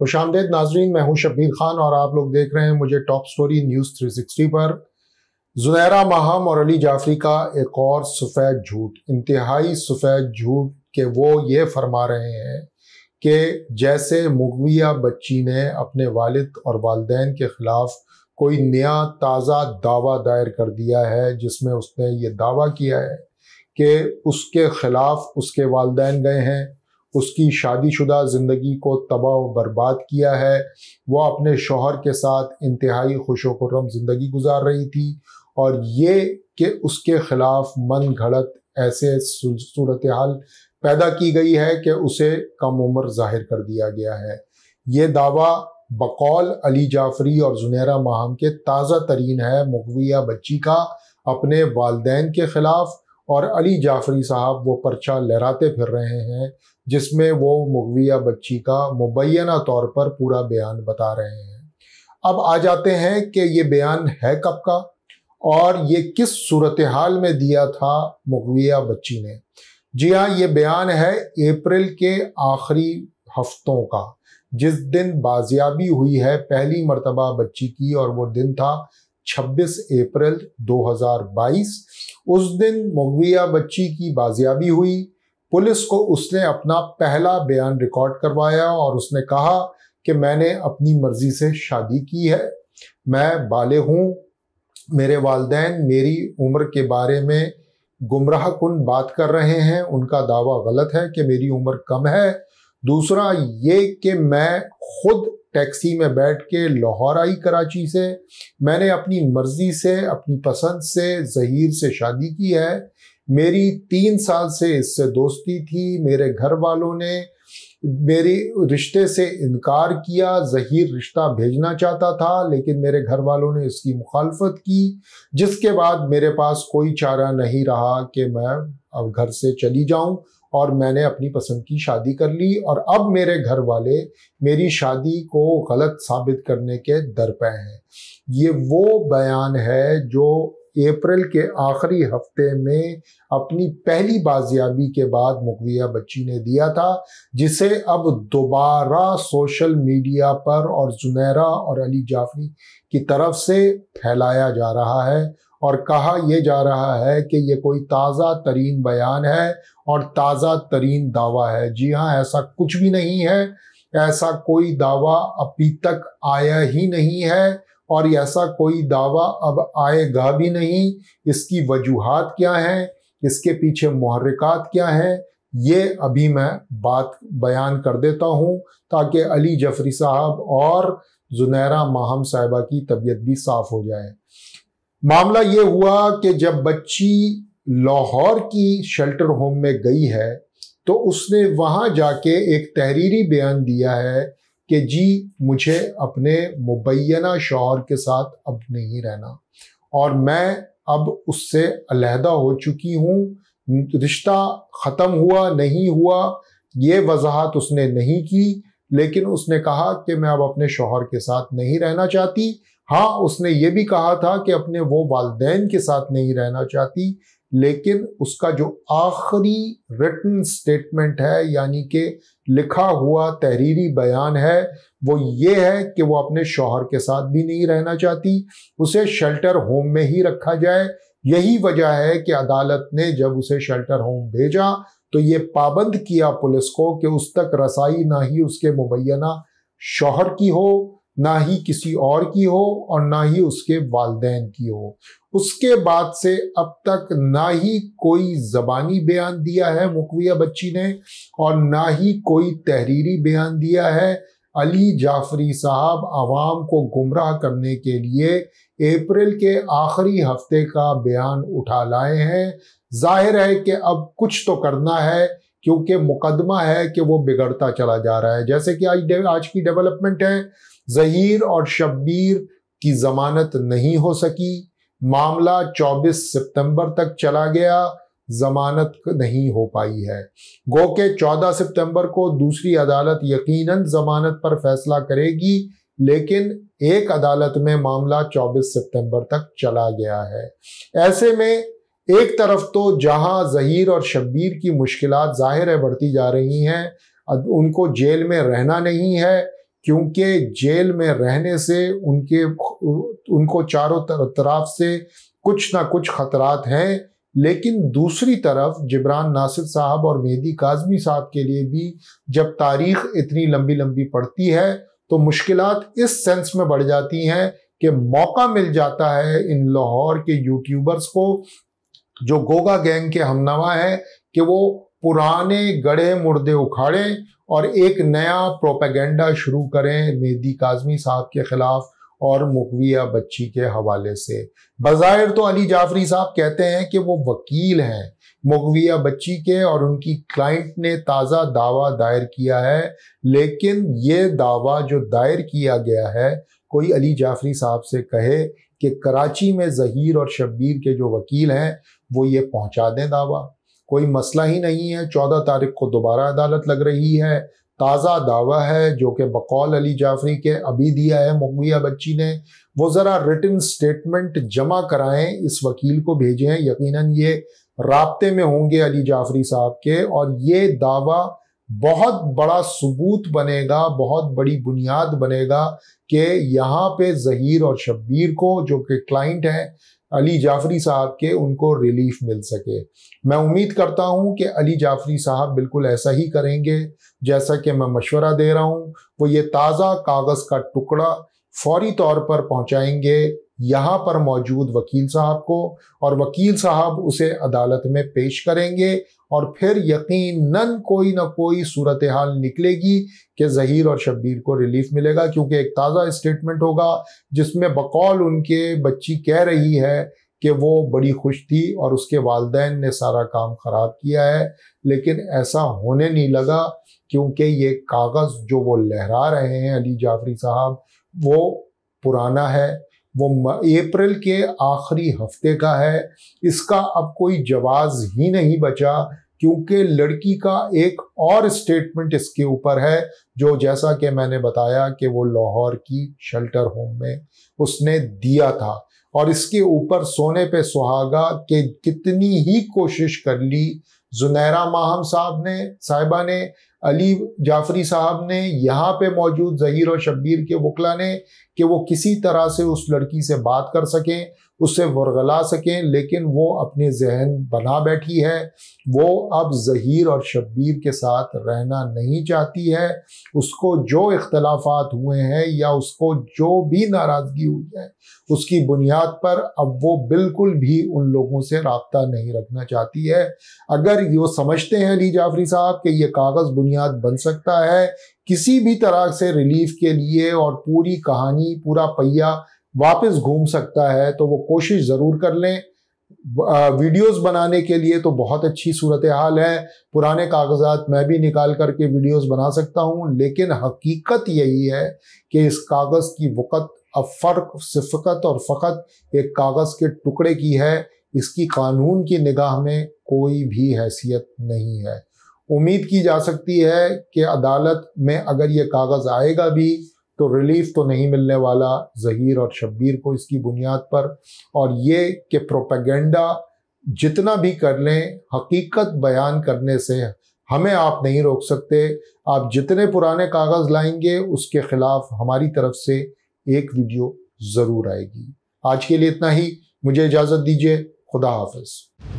खुशामदीद नाजरीन, मैं हूं शब्बीर खान और आप लोग देख रहे हैं मुझे टॉप स्टोरी न्यूज़ 360 पर। जुनैरा माहम और अली जाफरी का एक और सफ़ेद झूठ, इंतहाई सफ़ेद झूठ के वो ये फरमा रहे हैं कि जैसे मुगविया बच्ची ने अपने वालिद और वालिदैन के ख़िलाफ़ कोई नया ताज़ा दावा दायर कर दिया है जिसमें उसने ये दावा किया है कि उसके ख़िलाफ़ उसके वालिदैन गए हैं, उसकी शादीशुदा ज़िंदगी को तबाह व बर्बाद किया है, वो अपने शौहर के साथ इंतहाई खुशो-खुर्रम ज़िंदगी गुजार रही थी और ये कि उसके ख़िलाफ़ मन घड़त ऐसे सूरत हाल पैदा की गई है कि उसे कम उम्र ज़ाहिर कर दिया गया है। ये दावा बकौल अली जाफरी और जुनैरा माहम के ताज़ा तरीन है मुगविया बच्ची का अपने वालिदैन के ख़िलाफ़, और अली जाफरी साहब वो पर्चा लहराते फिर रहे हैं जिसमें वो मुगविया बच्ची का मुबैना तौर पर पूरा बयान बता रहे हैं। अब आ जाते हैं कि ये बयान है कब का और ये किस सूरत हाल में दिया था मुगविया बच्ची ने। जी हाँ, ये बयान है अप्रैल के आखिरी हफ्तों का, जिस दिन बाजियाबी हुई है पहली मर्तबा बच्ची की, और वो दिन था 26 अप्रैल 2022। उस दिन मुगविया बच्ची की बाजियाबी हुई। पुलिस को उसने अपना पहला बयान रिकॉर्ड करवाया और उसने कहा कि मैंने अपनी मर्जी से शादी की है, मैं बालिग हूँ, मेरे वालिदैन मेरी उम्र के बारे में गुमराह कुन बात कर रहे हैं, उनका दावा गलत है कि मेरी उम्र कम है। दूसरा ये कि मैं खुद टैक्सी में बैठ के लाहौर आई कराची से, मैंने अपनी मर्जी से अपनी पसंद से ज़हीर से शादी की है, मेरी 3 साल से इससे दोस्ती थी, मेरे घर वालों ने मेरी रिश्ते से इनकार किया, ज़हीर रिश्ता भेजना चाहता था लेकिन मेरे घर वालों ने इसकी मुखालफत की, जिसके बाद मेरे पास कोई चारा नहीं रहा कि मैं अब घर से चली जाऊं और मैंने अपनी पसंद की शादी कर ली, और अब मेरे घर वाले मेरी शादी को गलत साबित करने के दर पे हैं। ये वो बयान है जो अप्रैल के आखिरी हफ्ते में अपनी पहली बाजियाबी के बाद मुगविया बच्ची ने दिया था, जिसे अब दोबारा सोशल मीडिया पर और जुनैरा और अली जाफरी की तरफ से फैलाया जा रहा है और कहा यह जा रहा है कि ये कोई ताज़ा तरीन बयान है और ताज़ा तरीन दावा है। जी हाँ, ऐसा कुछ भी नहीं है, ऐसा कोई दावा अभी तक आया ही नहीं है और ऐसा कोई दावा अब आएगा भी नहीं। इसकी वजूहात क्या हैं, इसके पीछे मुहर्रिकात क्या हैं, ये अभी मैं बात बयान कर देता हूँ ताकि अली जाफरी साहब और जुनैरा माहम साहिबा की तबीयत भी साफ हो जाए। मामला ये हुआ कि जब बच्ची लाहौर की शेल्टर होम में गई है तो उसने वहाँ जाके एक तहरीरी बयान दिया है कि जी मुझे अपने मुबैना शौहर के साथ अब नहीं रहना और मैं अब उससे अलहदा हो चुकी हूँ, रिश्ता ख़त्म हुआ नहीं हुआ ये वजाहत उसने नहीं की, लेकिन उसने कहा कि मैं अब अपने शौहर के साथ नहीं रहना चाहती। हाँ, उसने ये भी कहा था कि अपने वो वालिदैन के साथ नहीं रहना चाहती, लेकिन उसका जो आखिरी रिटन स्टेटमेंट है यानी कि लिखा हुआ तहरीरी बयान है वो ये है कि वो अपने शौहर के साथ भी नहीं रहना चाहती, उसे शेल्टर होम में ही रखा जाए। यही वजह है कि अदालत ने जब उसे शेल्टर होम भेजा तो ये पाबंद किया पुलिस को कि उस तक रसाई ना ही उसके मुबैना शौहर की हो, ना ही किसी और की हो और ना ही उसके वालिदैन की हो। उसके बाद से अब तक ना ही कोई ज़बानी बयान दिया है मुगविया बच्ची ने और ना ही कोई तहरीरी बयान दिया है। अली जाफरी साहब आवाम को गुमराह करने के लिए अप्रैल के आखिरी हफ्ते का बयान उठा लाए हैं। जाहिर है कि अब कुछ तो करना है क्योंकि मुकदमा है कि वो बिगड़ता चला जा रहा है। जैसे कि आज की डेवलपमेंट है, ज़हीर और शब्बीर की ज़मानत नहीं हो सकी, मामला 24 सितंबर तक चला गया, ज़मानत नहीं हो पाई है। गो के 14 सितंबर को दूसरी अदालत यकीनन ज़मानत पर फैसला करेगी, लेकिन एक अदालत में मामला 24 सितंबर तक चला गया है। ऐसे में एक तरफ तो जहां ज़हीर और शब्बीर की मुश्किलात ज़ाहिर है बढ़ती जा रही हैं, उनको जेल में रहना नहीं है, क्योंकि जेल में रहने से उनको चारों तरफ से कुछ ना कुछ खतरात हैं। लेकिन दूसरी तरफ जिब्रान नासिर साहब और मेहदी काज़मी साहब के लिए भी जब तारीख इतनी लंबी लंबी पड़ती है तो मुश्किलात इस सेंस में बढ़ जाती हैं कि मौका मिल जाता है इन लाहौर के यूट्यूबर्स को जो गोगा गैंग के हमनवा हैं कि वो पुराने गड़े मुर्दे उखाड़ें और एक नया प्रोपेगेंडा शुरू करें मेहदी काज़मी साहब के खिलाफ और मुगविया बच्ची के हवाले से। बज़ाहिर तो अली जाफरी साहब कहते हैं कि वो वकील हैं मुगविया बच्ची के और उनकी क्लाइंट ने ताज़ा दावा दायर किया है, लेकिन ये दावा जो दायर किया गया है, कोई अली जाफरी साहब से कहे कि कराची में ज़हीर और शब्बीर के जो वकील हैं वो ये पहुंचा दें दावा, कोई मसला ही नहीं है। 14 तारीख को दोबारा अदालत लग रही है, ताज़ा दावा है जो कि बकौल अली जाफरी के अभी दिया है मुगविया बच्ची ने। वो ज़रा रिटन स्टेटमेंट जमा कराएं, इस वकील को भेजें, यकीनन ये राब्ते में होंगे अली जाफरी साहब के, और ये दावा बहुत बड़ा सबूत बनेगा, बहुत बड़ी बुनियाद बनेगा कि यहाँ पे ज़हीर और शब्बीर को जो कि क्लाइंट हैं अली जाफरी साहब के, उनको रिलीफ मिल सके। मैं उम्मीद करता हूँ कि अली जाफरी साहब बिल्कुल ऐसा ही करेंगे जैसा कि मैं मशवरा दे रहा हूँ। वो ये ताज़ा कागज़ का टुकड़ा फौरी तौर पर पहुँचाएंगे यहाँ पर मौजूद वकील साहब को, और वकील साहब उसे अदालत में पेश करेंगे और फिर यकीनन कोई ना कोई सूरत हाल निकलेगी कि ज़हीर और शब्बीर को रिलीफ मिलेगा, क्योंकि एक ताज़ा स्टेटमेंट होगा जिसमें बकौल उनके बच्ची कह रही है कि वो बड़ी खुश थी और उसके वालिदैन ने सारा काम ख़राब किया है। लेकिन ऐसा होने नहीं लगा, क्योंकि ये कागज़ जो वो लहरा रहे हैं अली जाफरी साहब वो पुराना है, वो अप्रैल के आखिरी हफ्ते का है। इसका अब कोई जवाज़ ही नहीं बचा, क्योंकि लड़की का एक और स्टेटमेंट इसके ऊपर है जो, जैसा कि मैंने बताया, कि वो लाहौर की शेल्टर होम में उसने दिया था। और इसके ऊपर सोने पे सुहागा कि कितनी ही कोशिश कर ली जुनैरा माहम साहिबा ने, अली जाफरी साहब ने, यहाँ पे मौजूद ज़हीर और शब्बीर के वकला ने, कि वो किसी तरह से उस लड़की से बात कर सकें, उससे वरगला सकें, लेकिन वो अपने जहन बना बैठी है। वो अब ज़हीर और शब्बीर के साथ रहना नहीं चाहती है। उसको जो इख्तलाफात हुए हैं या उसको जो भी नाराज़गी हुई है उसकी बुनियाद पर अब वो बिल्कुल भी उन लोगों से राब्ता नहीं रखना चाहती है। अगर ये समझते हैं अली जाफरी साहब कि ये कागज़ बुनियाद बन सकता है किसी भी तरह से रिलीफ के लिए और पूरी कहानी, पूरा पहिया वापस घूम सकता है, तो वो कोशिश ज़रूर कर लें। वीडियोस बनाने के लिए तो बहुत अच्छी सूरत हाल है, पुराने कागजात मैं भी निकाल करके वीडियोस बना सकता हूँ, लेकिन हकीकत यही है कि इस कागज़ की वक़्त अब फ़कत और फ़कत एक कागज़ के टुकड़े की है। इसकी कानून की निगाह में कोई भी हैसियत नहीं है। उम्मीद की जा सकती है कि अदालत में अगर ये कागज़ आएगा भी तो रिलीफ तो नहीं मिलने वाला ज़हीर और शब्बीर को इसकी बुनियाद पर, और ये कि प्रोपेगेंडा जितना भी कर लें, हकीकत बयान करने से हमें आप नहीं रोक सकते। आप जितने पुराने कागज़ लाएंगे उसके खिलाफ हमारी तरफ से एक वीडियो ज़रूर आएगी। आज के लिए इतना ही, मुझे इजाज़त दीजिए। खुदा हाफ़िज़।